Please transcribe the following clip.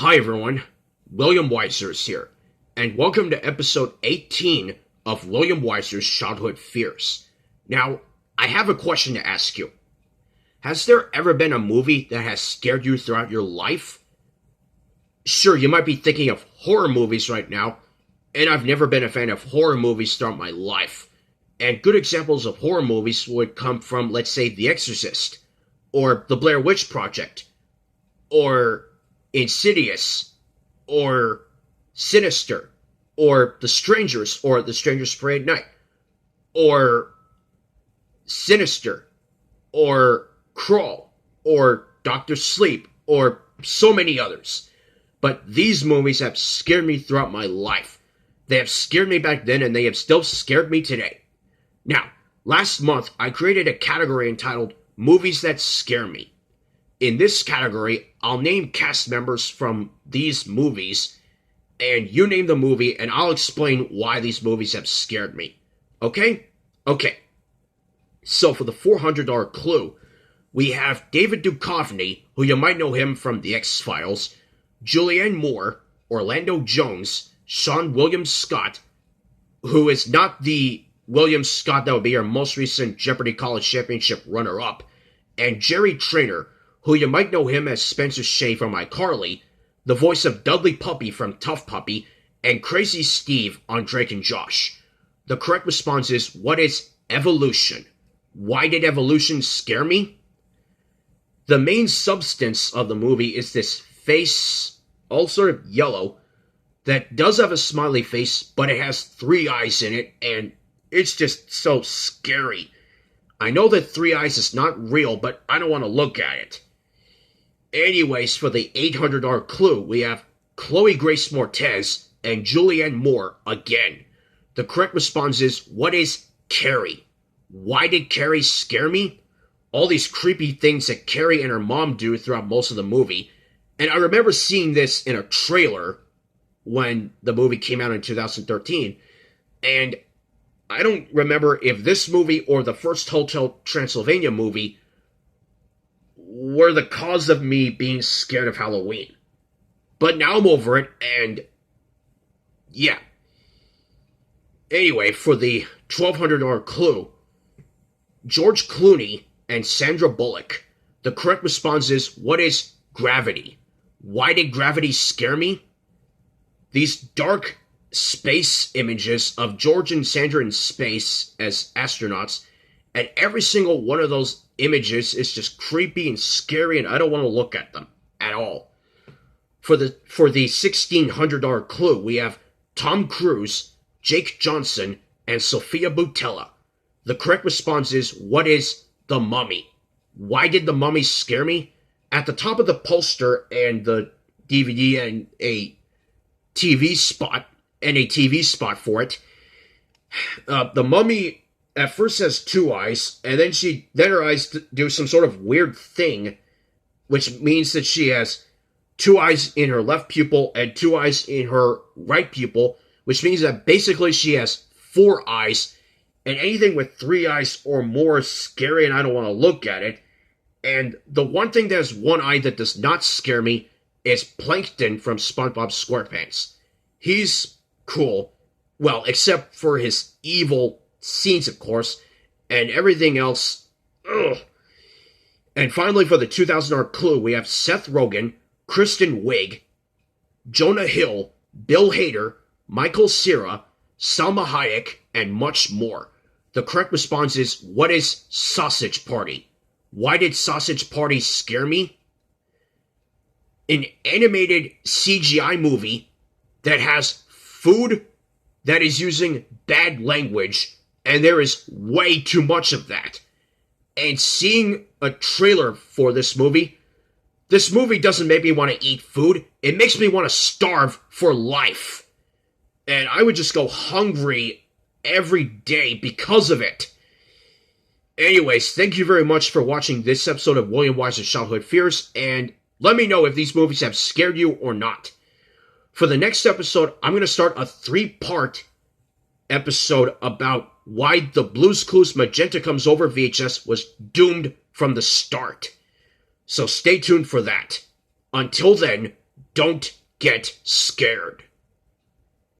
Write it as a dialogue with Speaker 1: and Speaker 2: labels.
Speaker 1: Hi everyone, William Weyser is here, and welcome to episode 18 of William Weyser's Childhood Fears. Now, I have a question to ask you. Has there ever been a movie that has scared you throughout your life? Sure, you might be thinking of horror movies right now, and I've never been a fan of horror movies throughout my life. And good examples of horror movies would come from, let's say, The Exorcist, or The Blair Witch Project, or Insidious, or Sinister, or The Strangers, or The Strangers Spray at Night, or Sinister, or Crawl, or Doctor Sleep, or so many others. But these movies have scared me throughout my life. They have scared me back then, and they have still scared me today. Now, last month, I created a category entitled Movies That Scare Me. In this category, I'll name cast members from these movies, and you name the movie, and I'll explain why these movies have scared me. Okay? Okay. So for the $400 clue, we have David Duchovny, who you might know him from The X-Files, Julianne Moore, Orlando Jones, Sean William Scott, who is not the William Scott that would be our most recent Jeopardy College Championship runner-up, and Jerry Traynor, who you might know him as Spencer Shea from iCarly, the voice of Dudley Puppy from Tough Puppy, and Crazy Steve on Drake and Josh. The correct response is, what is evolution? Why did evolution scare me? The main substance of the movie is this face, all sort of yellow, that does have a smiley face, but it has 3 eyes in it, and it's just so scary. I know that 3 eyes is not real, but I don't want to look at it. Anyways, for the $800 clue, we have Chloe Grace Moretz and Julianne Moore again. The correct response is, what is Carrie? Why did Carrie scare me? All these creepy things that Carrie and her mom do throughout most of the movie. And I remember seeing this in a trailer when the movie came out in 2013. And I don't remember if this movie or the first Hotel Transylvania movie were the cause of me being scared of Halloween. But now I'm over it, and yeah. Anyway, for the $1,200 clue, George Clooney and Sandra Bullock. The correct response is, what is gravity? Why did gravity scare me? These dark space images of George and Sandra in space as astronauts, and every single one of those images is just creepy and scary, and I don't want to look at them at all. For the $1,600 clue, we have Tom Cruise, Jake Johnson, and Sophia Boutella. The correct response is, what is The Mummy? Why did The Mummy scare me? At the top of the poster and the DVD and a TV spot for it, The Mummy at first has 2 eyes, and then her eyes do some sort of weird thing, which means that she has 2 eyes in her left pupil and 2 eyes in her right pupil, which means that basically she has 4 eyes, and anything with 3 eyes or more is scary, and I don't want to look at it. And the one thing that has 1 eye that does not scare me is Plankton from SpongeBob SquarePants. He's cool. Well, except for his evil scenes, of course, and everything else, ugh. And finally, for the $2,000 clue, we have Seth Rogen, Kristen Wiig, Jonah Hill, Bill Hader, Michael Cera, Salma Hayek, and much more. The correct response is, what is Sausage Party? Why did Sausage Party scare me? An animated CGI movie that has food that is using bad language, and there is way too much of that. And seeing a trailer for this movie doesn't make me want to eat food. It makes me want to starve for life. And I would just go hungry every day because of it. Anyways, thank you very much for watching this episode of William Weyser's Childhood Fears, and let me know if these movies have scared you or not. For the next episode, I'm going to start a 3-part episode about why the Blue's Clues Magenta Comes Over VHS was doomed from the start. So stay tuned for that. Until then, Don't get scared.